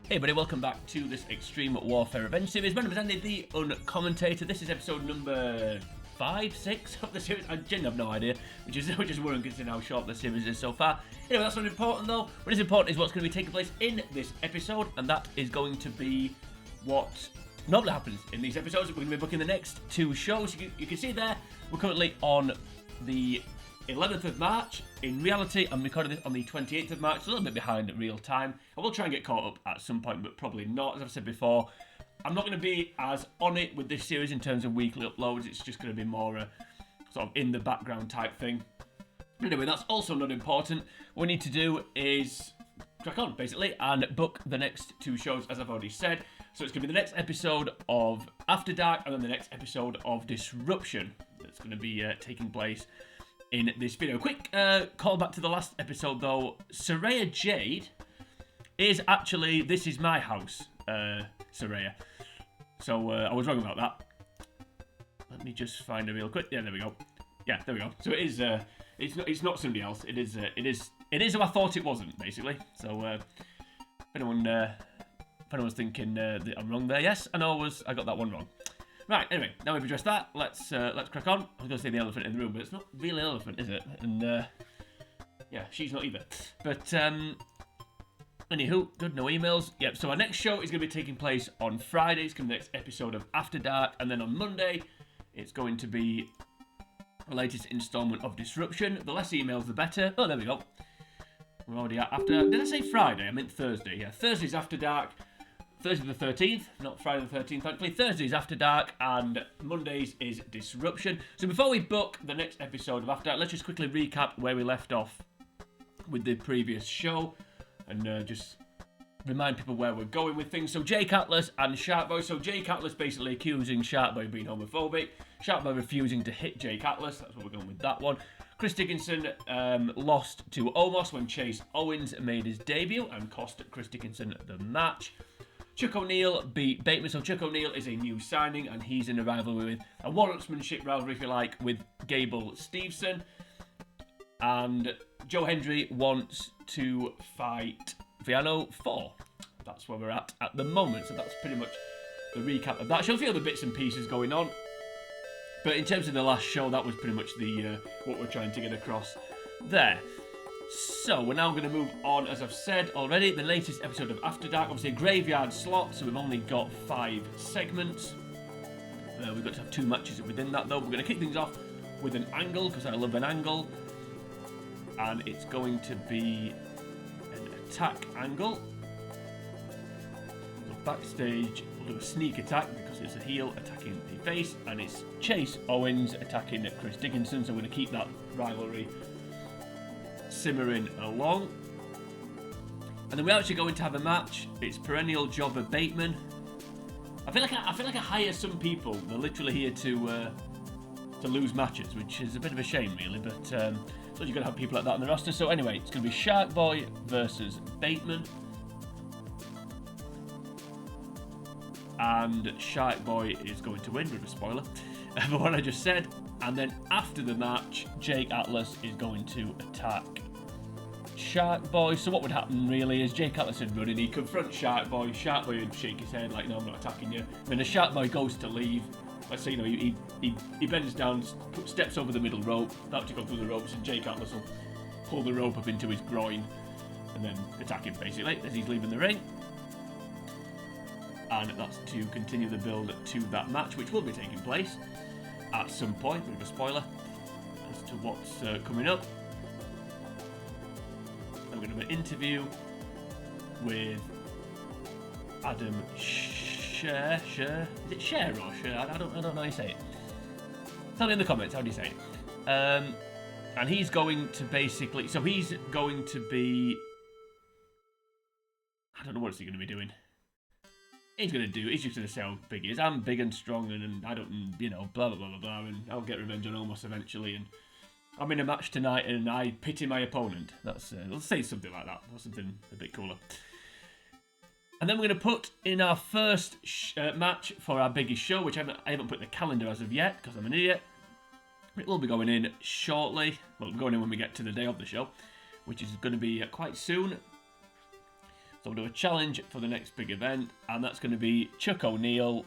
Hey everybody, welcome back to this Extreme Warfare Revenge series. My name is Andy, the Uncommentator. This is episode number 5, 6 of the series. I genuinely have no idea, which is worrying considering how short the series is so far. Anyway, that's not important though. What is important is what's going to be taking place in this episode, and that is going to be what normally happens in these episodes. We're going to be booking the next 2 shows. You can see there, we're currently on the 11th of March. In reality, I'm recording this on the 28th of March, so a little bit behind real time. I will try and get caught up at some point, but probably not. As I've said before, I'm not going to be as on it with this series in terms of weekly uploads. It's just going to be more a sort of in the background type thing. Anyway, that's also not important. What we need to do is crack on, basically, and book the next 2 shows, as I've already said. So it's going to be the next episode of After Dark, and then the next episode of Disruption. That's going to be taking place in this video. Quick call back to the last episode though. Saraya Jade is actually This Is My House, Saraya. So I was wrong about that. Let me just find her real quick. Yeah, there we go. Yeah, there we go. So it is. It's not somebody else. It is who I thought it wasn't, basically. So if anyone's thinking that I'm wrong there, yes, I got that one wrong. Right, anyway, now we've addressed that, let's crack on. I was going to say the elephant in the room, but it's not really an elephant, is it? And, yeah, she's not either. But, anywho, good, no emails. Yep, so our next show is going to be taking place on Friday. It's going to be the next episode of After Dark. And then on Monday, it's going to be the latest installment of Disruption. The less emails, the better. Oh, there we go. We're already at After Dark. Did I say Friday? I meant Thursday. Yeah, Thursday's After Dark. Thursday the 13th, not Friday the 13th, thankfully. Thursday's After Dark, and Mondays is Disruption. So before we book the next episode of After Dark, let's just quickly recap where we left off with the previous show, and just remind people where we're going with things. So Jake Atlas and Sharkboy. So Jake Atlas basically accusing Sharkboy of being homophobic. Sharkboy refusing to hit Jake Atlas. That's what we're going with that one. Chris Dickinson lost to Omos when Chase Owens made his debut and cost Chris Dickinson the match. Chuck O'Neill beat Bateman, so Chuck O'Neill is a new signing, and he's in a rivalry with a one-upsmanship rivalry, if you like, with Gable Steveson. And Joe Hendry wants to fight Viano 4. That's where we're at the moment, so that's pretty much the recap of that show. A few other bits and pieces going on, but in terms of the last show, that was pretty much the what we're trying to get across there. So, we're now going to move on, as I've said already, the latest episode of After Dark, obviously a graveyard slot, so we've only got 5 segments. We've got to have 2 matches within that, though. We're going to kick things off with an angle, because I love an angle. And it's going to be an attack angle. So, backstage, we'll do a sneak attack, because it's a heel attacking the face, and it's Chase Owens attacking Chris Dickinson, so we're going to keep that rivalry simmering along. And then we're actually going to have a match. It's perennial jobber Bateman. I feel like I hire some people. They're literally here to lose matches, which is a bit of a shame, really. But so you're going to have people like that on the roster. So anyway, it's going to be Sharkboy versus Bateman, and Sharkboy is going to win. With a spoiler for what I just said. And then after the match, Jake Atlas is going to attack Sharkboy. So what would happen really is Jake Atlas would run in, he'd confront Sharkboy. Sharkboy would shake his head like, no, I'm not attacking you. When the Sharkboy goes to leave, let's say, you know, he bends down, steps over the middle rope, about to go through the ropes, and Jake Atlas will pull the rope up into his groin and then attack him basically as he's leaving the ring. And that's to continue the build to that match, which will be taking place at some point, with a spoiler as to what's coming up. I'm going to have an interview with Adam Scher. Is it Scher or Scher? I don't know how you say it. Tell me in the comments, how do you say it? And he's going to basically, so he's going to be, I don't know what's he going to be doing. He's just going to say how big he is. I'm big and strong, and I don't, you know, blah, blah, blah, blah, blah, and I'll get revenge on Omos eventually, and I'm in a match tonight, and I pity my opponent. That's, let's say something like that, or something a bit cooler. And then we're going to put in our first match for our biggest show, which I haven't put in the calendar as of yet, because I'm an idiot. It will be going in shortly. Well, going in when we get to the day of the show, which is going to be quite soon. So we'll do a challenge for the next big event, and that's going to be Chuck O'Neill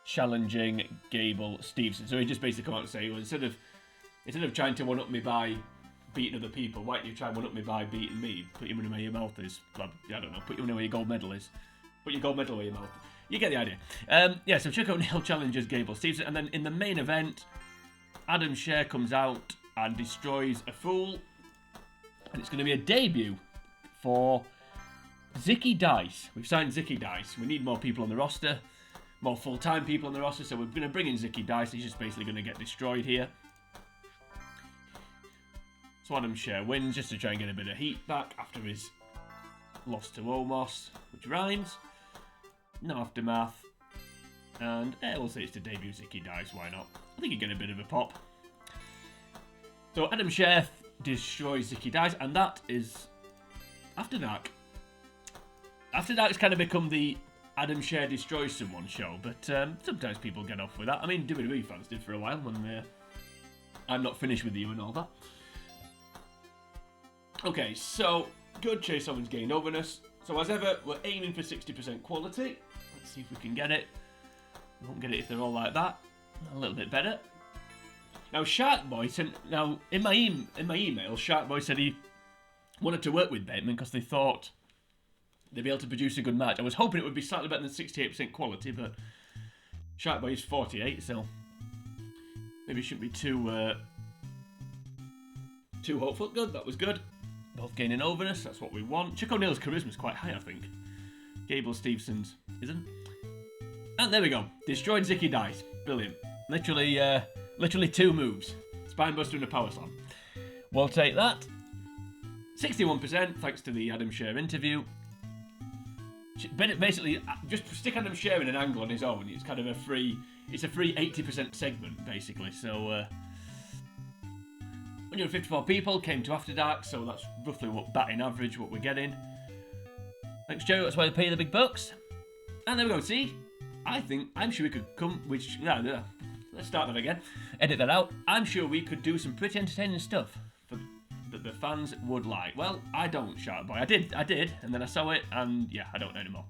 challenging Gable Stevenson. So he just basically come out and say, well, instead of trying to one-up me by beating other people, why don't you try and one-up me by beating me? Put your money where your mouth is. I don't know. Put your money where your gold medal is. Put your gold medal where your mouth is. You get the idea. Yeah, so Chuck O'Neill challenges Gable Stevenson, and then in the main event, Adam Scherr comes out and destroys a fool, and it's going to be a debut for Zicky Dice. We've signed Zicky Dice. We need more people on the roster, more full-time people on the roster, so we're going to bring in Zicky Dice. He's just basically going to get destroyed here. So Adam Scherr wins just to try and get a bit of heat back after his loss to Omos, which rhymes. No aftermath. And we'll say it's to debut Zicky Dice, why not? I think he'd get a bit of a pop. So Adam Scherr destroys Zicky Dice, and that is After Dark. After Dark's kind of become the Adam Scherr destroys someone show, but sometimes people get off with that. I mean, WWE fans did for a while when I'm not finished with you and all that. Okay, so good. Chase Owens gained overness. So as ever, we're aiming for 60% quality. Let's see if we can get it. We won't get it if they're all like that. A little bit better. Now Sharkboy sent. Now in my email, Sharkboy said he wanted to work with Bateman because they thought they'd be able to produce a good match. I was hoping it would be slightly better than 68% quality, but Sharkboy is 48, so maybe it shouldn't be too hopeful. Good, that was good. Both gaining overness, that's what we want. Chuck O'Neill's charisma is quite high, I think. Gable Stevenson's isn't. And there we go. Destroyed Zicky Dice. Brilliant. Literally 2 moves. Spinebuster and a power slam. We'll take that. 61% thanks to the Adam Scherr interview. Basically, just stick Adam Scherr in an angle on his own. It's kind of a free 80% segment, basically. So, 154 people came to After Dark, so that's roughly what batting average, what we're getting. Thanks, Joe. That's why they pay the big bucks. And there we go. See, I'm sure we could come. Let's start that again. Edit that out. I'm sure we could do some pretty entertaining stuff that the fans would like. Well, I don't, Sharkboy. I did, and then I saw it, and yeah, I don't anymore.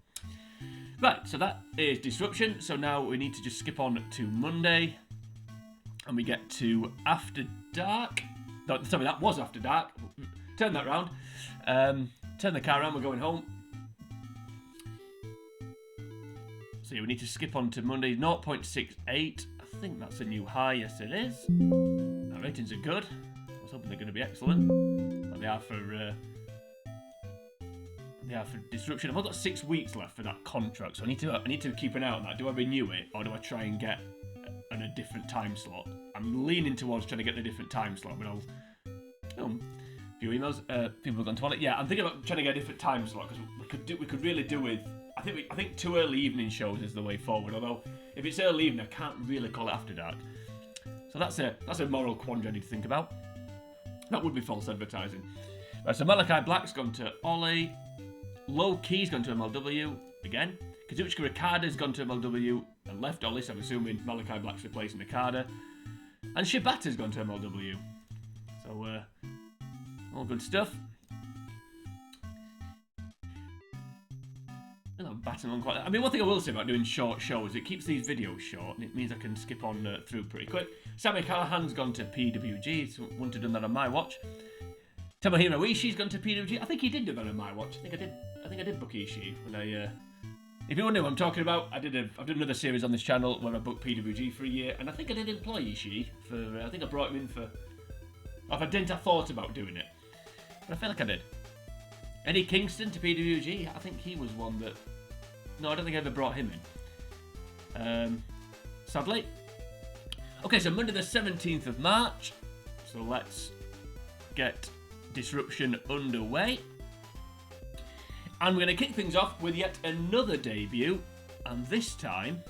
Right, so that is Disruption. So now we need to just skip on to Monday, and we get to After Dark. No, sorry, that was After Dark. Turn that round. Turn the car around. We're going home. So yeah, we need to skip on to Monday. 0.68. I think that's a new high. Yes, it is. Our ratings are good. I was hoping they're going to be excellent. But they are for Disruption. I've only got 6 weeks left for that contract, so I need to keep an eye on that. Do I renew it, or do I try and get on a different time slot? I'm leaning towards trying to get the different time slot, but a few emails. People have gone to toilet. Yeah, I'm thinking about trying to get a different time slot because we could really do with. I think 2 early evening shows is the way forward. Although if it's early evening, I can't really call it After Dark. So that's a moral quandary I need to think about. That would be false advertising. Right, so Malachi Black's gone to Ollie. Low Key's gone to MLW again. Kazuchika Okada's gone to MLW and left Ollie, so I'm assuming Malachi Black's replacing Okada. And Shibata's gone to MLW. So, all good stuff. I'm batting along quite. I mean, one thing I will say about doing short shows, it keeps these videos short, and it means I can skip on through pretty quick. Sammy Callahan's gone to PWG. He's wouldn't have done that on my watch. Tomohiro Ishii's gone to PWG. I think he did do that on my watch. I think I did book Ishii when I. If you wonder what I'm talking about, I've done another series on this channel where I booked PWG for a year, and I think I did employ Ishii for. I think I brought him in for. Or if I didn't, I thought about doing it, but I feel like I did. Eddie Kingston to PWG. I think he was one that. No, I don't think I ever brought him in. Sadly. Okay, so Monday the 17th of March. So let's get Disruption underway. And we're going to kick things off with yet another debut. And this time,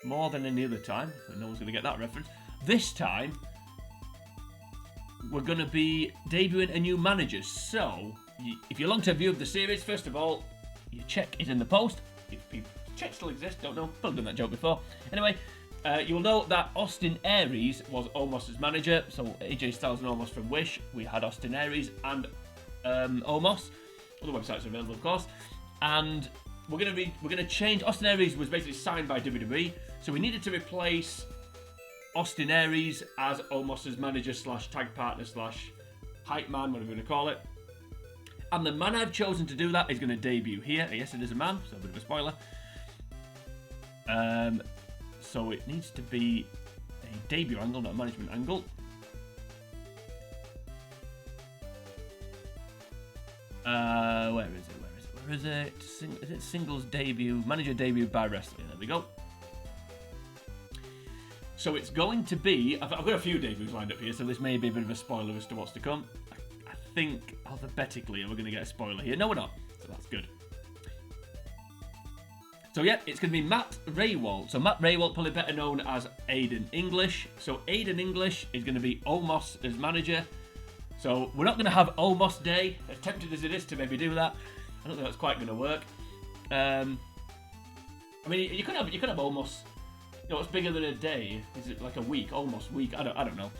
more than any other time, so no one's going to get that reference. This time, we're going to be debuting a new manager. So, if you're a long-term viewer of the series, first of all, you check it in the post. If people check still exist, don't know. I've done that joke before. Anyway, you'll know that Austin Aries was Omos' manager. So AJ Styles and Omos from Wish. We had Austin Aries and Omos. Other websites are available, of course. And we're gonna change. Austin Aries was basically signed by WWE, so we needed to replace Austin Aries as Omos's manager / tag partner / hype man, whatever you want to call it. And the man I've chosen to do that is going to debut here. Yes, it is a man, so a bit of a spoiler. So it needs to be a debut angle, not a management angle. Where is it? Is it singles debut? Manager debut by wrestling. There we go. So it's going to be... I've got a few debuts lined up here, so this may be a bit of a spoiler as to what's to come. I think, alphabetically, we're going to get a spoiler here. No, we're not. So that's good. So yeah, it's going to be Matt Raywalt. So Matt Raywalt, probably better known as Aiden English. So Aiden English is going to be Omos as manager. So we're not going to have Omos Day, as tempted as it is to maybe do that. I don't think that's quite going to work. I mean, you could have Omos. You know, what's bigger than a day? Is it like a week? Almost week? I don't know.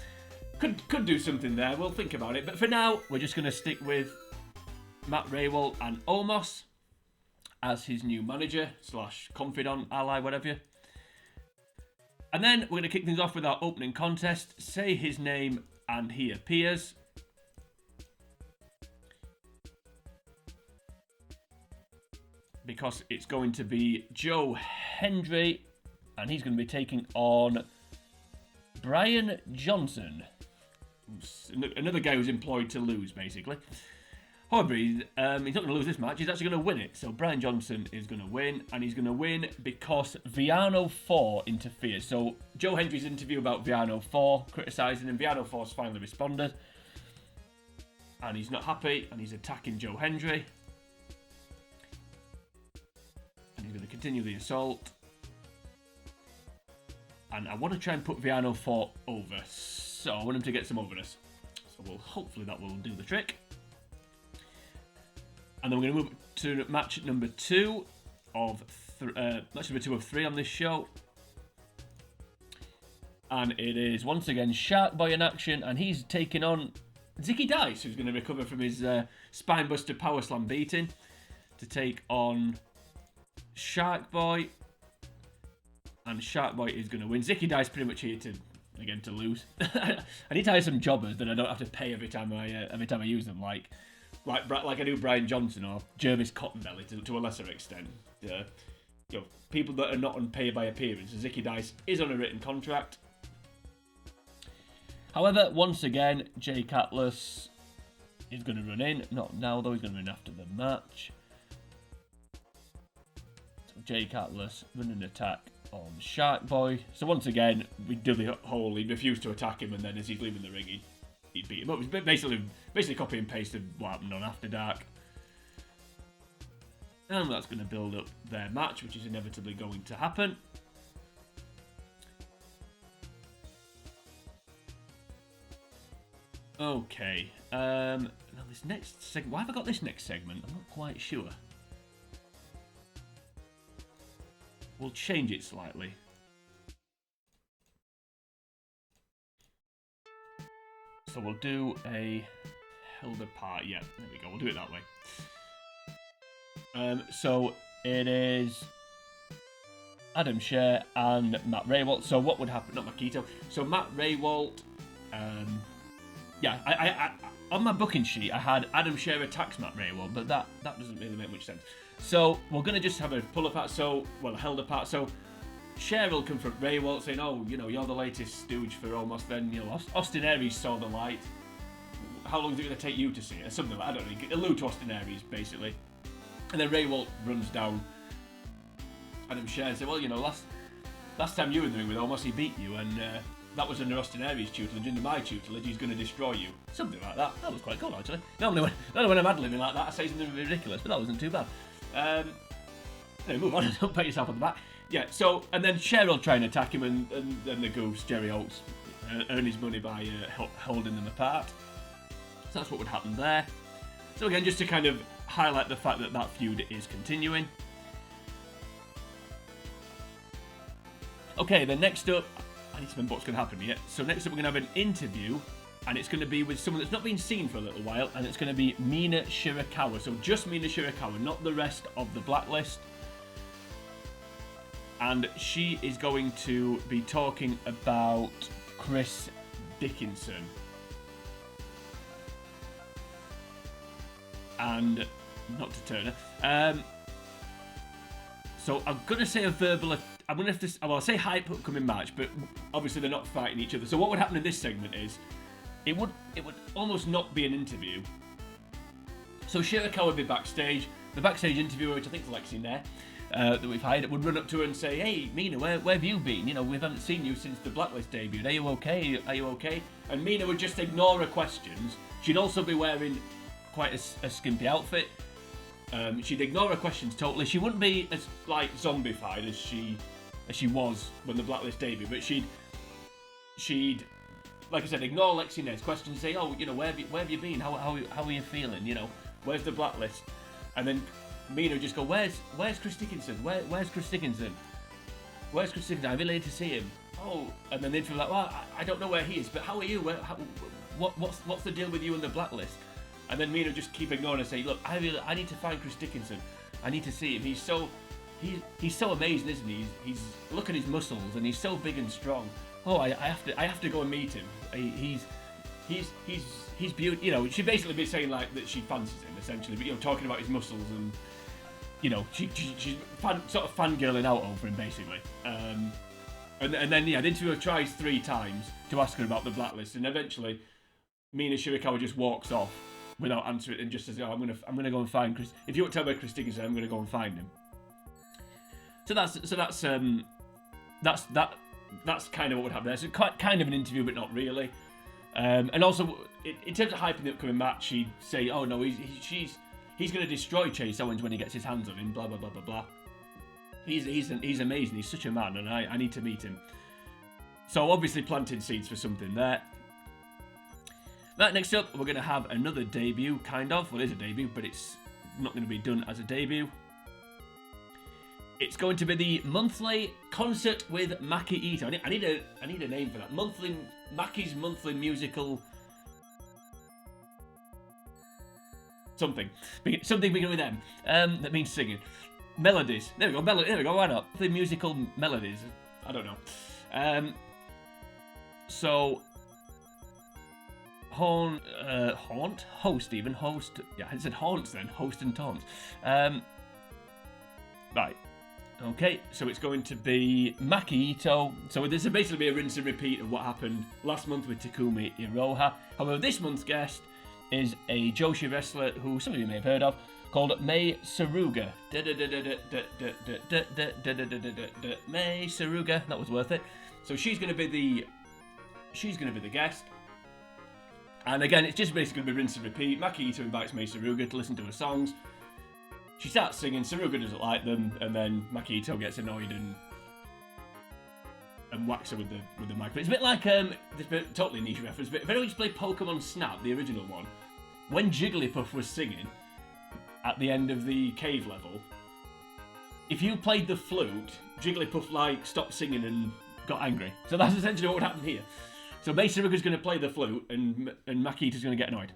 Could do something there. We'll think about it. But for now, we're just going to stick with Matt Raywalt and Omos as his new manager / confidant, ally, whatever. And then we're going to kick things off with our opening contest. Say his name and he appears. Because it's going to be Joe Hendry, and he's going to be taking on Brian Johnson. Another guy who's employed to lose, basically. However, he's not going to lose this match, he's actually going to win it. So Brian Johnson is going to win, and he's going to win because Viano 4 interferes. So Joe Hendry's interview about Viano 4, criticising him. Viano 4's finally responded. And he's not happy, and he's attacking Joe Hendry. And he's going to continue the assault. And I want to try and put Viano 4 over. So I want him to get some overness. So hopefully that will do the trick. And then we're going to move to match number 2 of 3 on this show. And it is once again Shark Boy in action, and he's taking on Zicky Dice, who's going to recover from his spinebuster power slam beating to take on Shark Boy. And Shark Boy is going to win. Zicky Dice pretty much here to lose. I need to hire some jobbers that I don't have to pay every time I use them, like I do Brian Johnson or Jervis Cottonbelly to a lesser extent. People that are not on pay by appearance. Zicky Dice is on a written contract. However, once again, Jake Atlas is going to run in. Not now though, he's going to run after the match. So Jake Atlas run an attack on Shark Boy. So once again, we do the whole, he refused to attack him, and then as he's leaving the ring, he beat him up. It was basically copy and paste of what happened on After Dark. And that's going to build up their match, which is inevitably going to happen. Okay. Now this next segment, why have I got this next segment? I'm not quite sure. We'll change it slightly. So we'll do a held apart. Yeah, there we go. We'll do it that way. So it is Adam Scherr and Matt Raywalt. So what would happen? Not Maki Itoh. So Matt Raywalt. I on my booking sheet I had Adam Scherr attacks Matt Raywalt, but that doesn't really make much sense. So we're gonna just have a pull apart. A held apart. So Scherr will confront Raywalt, saying, "Oh, you're the latest stooge for Omos." Then Austin Aries saw the light. How long is it going to take you to see it? Something like, I don't know. Allude to Austin Aries, basically. And then Raywalt runs down Adam Scherr and says, "Well, last time you were in the ring with Omos, he beat you, and that was under Austin Aries' tutelage. Under my tutelage, he's going to destroy you." Something like that. That was quite cool, actually. Normally when I'm ad-libbing like that, I say something ridiculous, but that wasn't too bad. Anyway, move on. Don't pat yourself on the back. Yeah, so, and then Scherr will try and attack him, and then the goofs, Jerry Oates, earn his money by holding them apart. So that's what would happen there. So again, just to kind of highlight the fact that feud is continuing. Okay, then next up, I need to remember what's going to happen yet. So next up, we're going to have an interview, and it's going to be with someone that's not been seen for a little while, and it's going to be Mina Shirakawa. So just Mina Shirakawa, not the rest of the blacklist. And she is going to be talking about Chris Dickinson. And not to Turner. So I'm going to say a verbal... I'm going to have to... Well, I'll say hype upcoming match, but obviously they're not fighting each other. So what would happen in this segment is... It would almost not be an interview. So Shirakawa would be backstage. The backstage interviewer, which I think is Lexi there, that we've hired, would run up to her and say, "Hey, Mina, where have you been? You know, we haven't seen you since the Blacklist debuted. Are you okay? Are you okay?" And Mina would just ignore her questions. She'd also be wearing quite a skimpy outfit. She'd ignore her questions totally. She wouldn't be as like zombified as she was when the Blacklist debuted, but she'd like I said, ignore Lexi Ned's questions. Say, "Oh, you know, where have you been? How are you feeling? You know, where's the Blacklist?" And then Mina would just go, "Where's Chris Dickinson? Where's Chris Dickinson? Where's Chris Dickinson? I'd be ready to see him." Oh, and then they'd feel like, "Well, I don't know where he is, but how are you? What's the deal with you and the Blacklist?" And then Mina would just keep ignoring and say, "Look, I need to find Chris Dickinson. I need to see him. He's so amazing, isn't he? He's look at his muscles and he's so big and strong. Oh, I have to go and meet him. He's beautiful." You know, she'd basically be saying like that she fancies him essentially, but you know, talking about his muscles and you know, she's sort of fangirling out over him basically. And then yeah, the interviewer tries 3 times to ask her about the Blacklist, and eventually Mina Shirakawa just walks off without answering and just says, "Oh, I'm gonna go and find Chris. If you won't tell me where Chris Dickinson, I'm gonna go and find him." So that's kind of what would happen there. So quite kind of an interview, but not really. And also, in terms of hyping the upcoming match, she'd say, "Oh no, he's going to destroy Chase Owens when he gets his hands on him." Blah blah blah blah blah. He's amazing. He's such a man, and I need to meet him. So obviously planting seeds for something there. Right, next up, we're going to have another debut, kind of. Well, it is a debut, but it's not going to be done as a debut. It's going to be the monthly concert with Maki Itoh. I need a name for that. Maki's monthly musical something beginning with M. That means singing. Melodies. There we go. There we go. Why not? The musical melodies. I don't know. So host. Yeah, I said haunts then. Host and taunts. Right. Okay, so it's going to be Maki Itoh. So this will basically be a rinse and repeat of what happened last month with Takumi Iroha. However, this month's guest is a Joshi wrestler who some of you may have heard of, called Mai Saruga. Mai Saruga. That was worth it. So she's going to be the guest. And again, it's just basically going to be rinse and repeat. Maki Itoh invites Mai Saruga to listen to her songs. She starts singing, Saruga doesn't like them, and then Maki Itoh gets annoyed and whacks her with the microphone. It's a bit like this totally niche reference, but if anyone used to play Pokemon Snap, the original one, when Jigglypuff was singing at the end of the cave level, if you played the flute, Jigglypuff stopped singing and got angry. So that's essentially what would happen here. So Mai Saruga's going to play the flute, and Maki Itoh's going to get annoyed.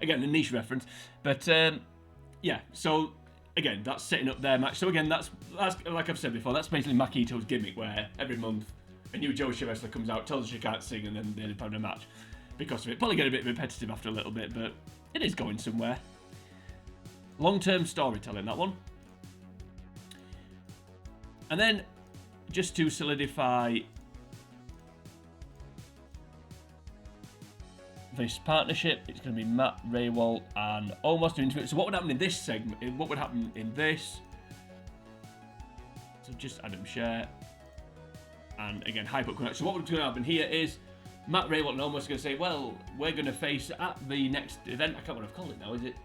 Again, a niche reference, but. Yeah, so again, that's setting up their match. So again, that's like I've said before, that's basically Maki Itoh's gimmick, where every month a new Joshi wrestler comes out, tells us she can't sing, and then they're having a match because of it. Probably get a bit repetitive after a little bit, but it is going somewhere. Long-term storytelling, that one. And then, just to solidify this partnership, it's going to be Matt Raywalt and Omos doing it. So what would happen in this segment? What would happen in this? So just Adam Scherr. And again, hype up connect. So what would going to happen here is Matt Raywalt and Omos are going to say, well, we're going to face at the next event. I can't remember what I've called it now, is it?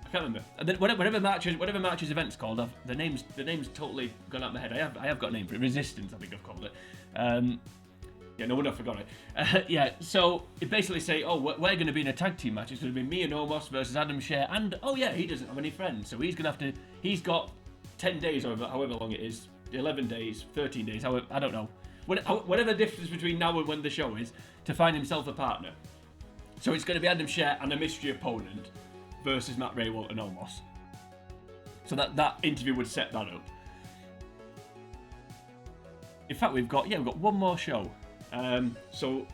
I can't remember. And then whatever matches event's called, the name's totally gone out of my head. I have got a name for it. Resistance, I think I've called it. Yeah, no wonder I forgot it. Yeah, so it basically say, oh, we're going to be in a tag team match. It's going to be me and Omos versus Adam Scherr. And, oh yeah, he doesn't have any friends. So he's going to have to, he's got 10 days, however long it is. 11 days, 13 days, however, I don't know. whatever the difference between now and when the show is, to find himself a partner. So it's going to be Adam Scher and a mystery opponent versus Matt Raywalt and Omos. So that interview would set that up. In fact, we've got one more show. So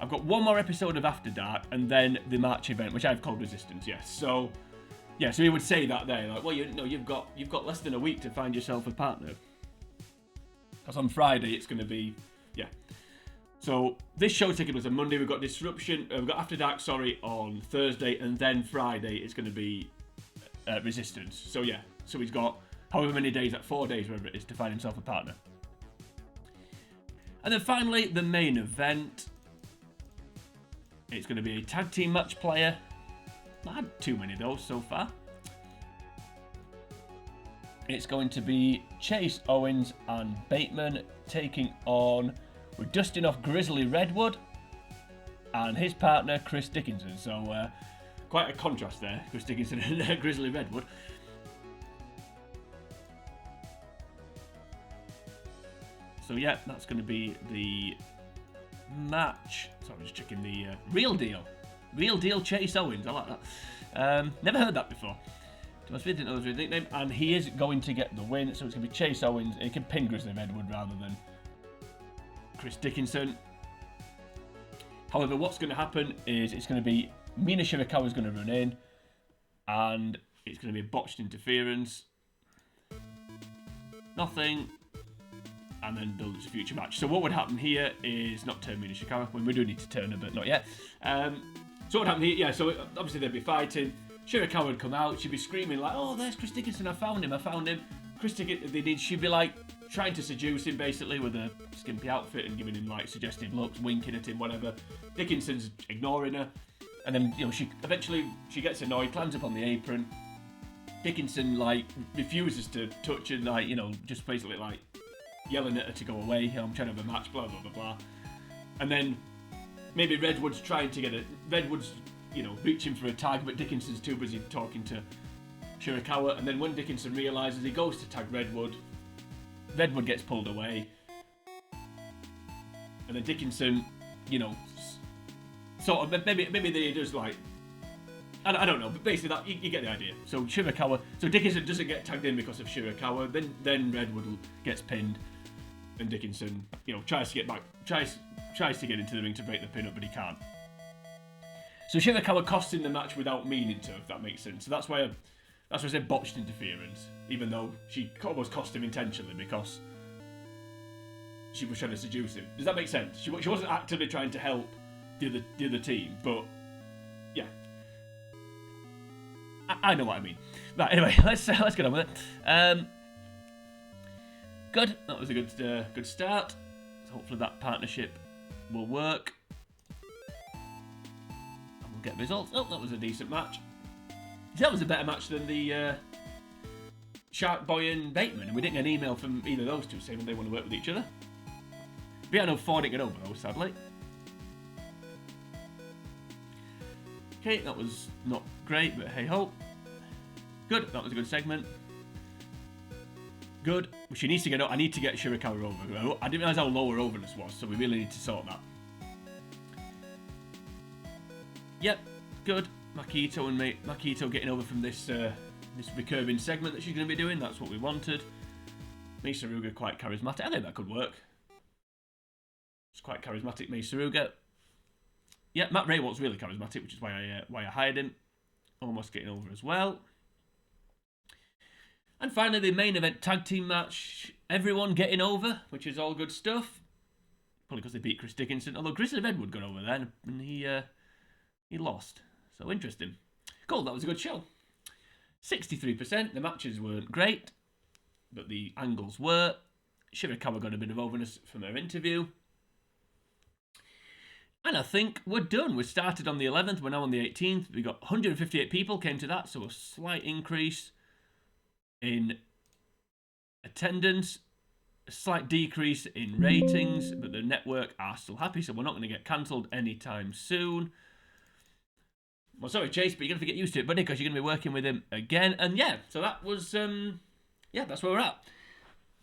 I've got one more episode of After Dark, and then the March event, which I've called Resistance. Yes. So he would say that there, like, well, you've got less than a week to find yourself a partner. Because on Friday it's going to be, yeah. So this show ticket was on Monday. We've got Disruption. We've got After Dark, on Thursday, and then Friday it's going to be Resistance. So yeah. So he's got however many days, 4 days, whatever it is, to find himself a partner. And then finally, the main event. It's going to be a tag team match player. Not had too many of those so far. It's going to be Chase Owens and Bateman taking on, we're dusting off Grizzly Redwood and his partner Chris Dickinson. So quite a contrast there, Chris Dickinson and Grizzly Redwood. So yeah, that's going to be the match. Sorry, I'm just checking the Real Deal Chase Owens. I like that. Never heard that before. Must be, didn't know it was his nickname, and he is going to get the win. So it's going to be Chase Owens. He can pin Grizzly Redwood rather than Chris Dickinson. However, what's going to happen is it's going to be Mina Shirakawa is going to run in, and it's going to be a botched interference. Nothing. And then build a future match. So what would happen here is not turn Mina Shirakawa. When we do need to turn her, but not yet. So what would happen here? Yeah. So obviously they'd be fighting. Shirakawa would come out. She'd be screaming like, "Oh, there's Chris Dickinson! I found him!" Chris Dickinson. She'd be like trying to seduce him basically with a skimpy outfit and giving him like suggestive looks, winking at him, whatever. Dickinson's ignoring her, and then she eventually gets annoyed, climbs up on the apron. Dickinson like refuses to touch her, like just basically like yelling at her to go away. I'm trying to have a match, blah, blah, blah, blah. And then maybe Redwood's trying to get it. Redwood's, reaching for a tag, but Dickinson's too busy talking to Shirakawa. And then when Dickinson realises, he goes to tag Redwood. Redwood gets pulled away. And then Dickinson, sort of, maybe they just like, I don't know, but basically that you get the idea. So Dickinson doesn't get tagged in because of Shirakawa. Then Redwood gets pinned. And Dickinson, tries to get back, tries to get into the ring to break the pin up, but he can't. So Shirakawa costs him the match without meaning to, if that makes sense. So that's why I said botched interference, even though she almost cost him intentionally because she was trying to seduce him. Does that make sense? She wasn't actively trying to help the other team, but yeah, I know what I mean. Right, anyway, let's get on with it. Good. That was a good start. So hopefully that partnership will work. And we'll get results. Oh, that was a decent match. That was a better match than the Shark Boy and Bateman, and we didn't get an email from either of those two saying they want to work with each other. But yeah, no Ford didn't get over though, sadly. Okay, that was not great, but hey ho. Good. That was a good segment. Good. She needs to get up. I need to get Shirakawa over. I didn't realise how low her overness was, so we really need to sort that. Yep. Good. Maki Itoh getting over from this recurring segment that she's going to be doing. That's what we wanted. Mei Suruga quite charismatic. I think that could work. It's quite charismatic, Mei Suruga. Yeah, Matt Raywalt's really charismatic, which is why I hired him. Almost getting over as well. And finally, the main event tag team match. Everyone getting over, which is all good stuff. Probably because they beat Chris Dickinson. Although Grizzly Redwood got over there, and he lost. So interesting. Cool, that was a good show. 63%. The matches weren't great, but the angles were. Shirakawa got a bit of overness from her interview. And I think we're done. We started on the 11th. We're now on the 18th. We got 158 people came to that, so a slight increase in attendance, a slight decrease in ratings, but the network are still happy, so we're not going to get cancelled anytime soon. Well, sorry, Chase, but you're going to have to get used to it, buddy, because you're going to be working with him again. And yeah, so that was, that's where we're at.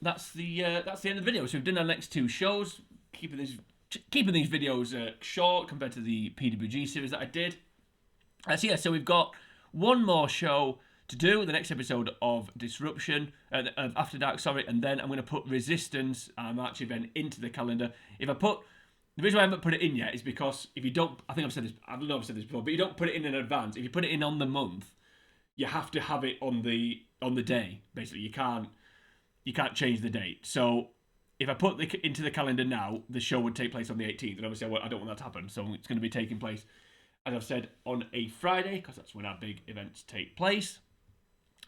that's the end of the video. So we've done our next 2 shows, keeping these videos short compared to the PWG series that I did. So we've got one more show to do, the next episode of Disruption, of After Dark, and then I'm going to put Resistance and March event into the calendar. The reason why I haven't put it in yet is because if you don't, I don't know if I've said this before, but you don't put it in advance. If you put it in on the month, you have to have it on the day. Basically, you can't change the date. So if I put it into the calendar now, the show would take place on the 18th, and obviously I don't want that to happen. So it's going to be taking place, as I've said, on a Friday, because that's when our big events take place.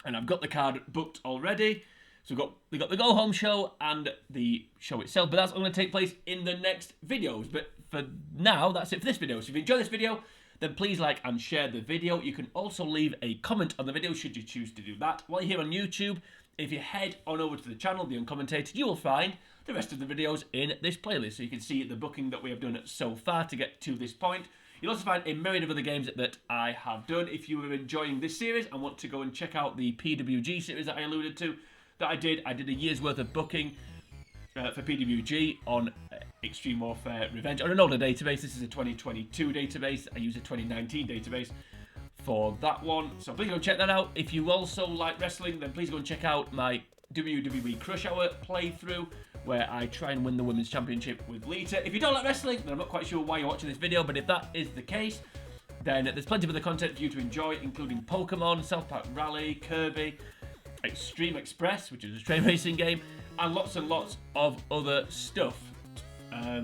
And I've got the card booked already. So we got the Go Home show and the show itself, but that's going to take place in the next videos. But for now, that's it for this video. So if you enjoyed this video, then please like and share the video. You can also leave a comment on the video should you choose to do that. While you're here on YouTube, if you head on over to the channel, The Uncommentated, you will find the rest of the videos in this playlist. So you can see the booking that we have done so far to get to this point. You'll also find a myriad of other games that I have done. If you are enjoying this series and want to go and check out the PWG series that I alluded to, that I did a year's worth of booking for PWG on Extreme Warfare Revenge on an older database. This is a 2022 database. I use a 2019 database for that one. So please go and check that out. If you also like wrestling, then please go and check out my WWE Crush Hour playthrough, where I try and win the Women's Championship with Lita. If you don't like wrestling, then I'm not quite sure why you're watching this video, but if that is the case, then there's plenty of other content for you to enjoy, including Pokemon, South Park Rally, Kirby, Extreme Express, which is a train racing game, and lots of other stuff.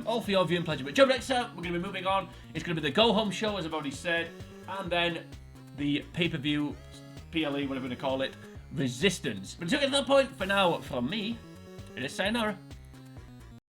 All for your viewing pleasure. But until next time, we're going to be moving on. It's going to be the Go Home show, as I've already said, and then the pay-per-view, PLE, whatever you want to call it, Resistance. But until we get to that point, for now, from me, it is sayonara.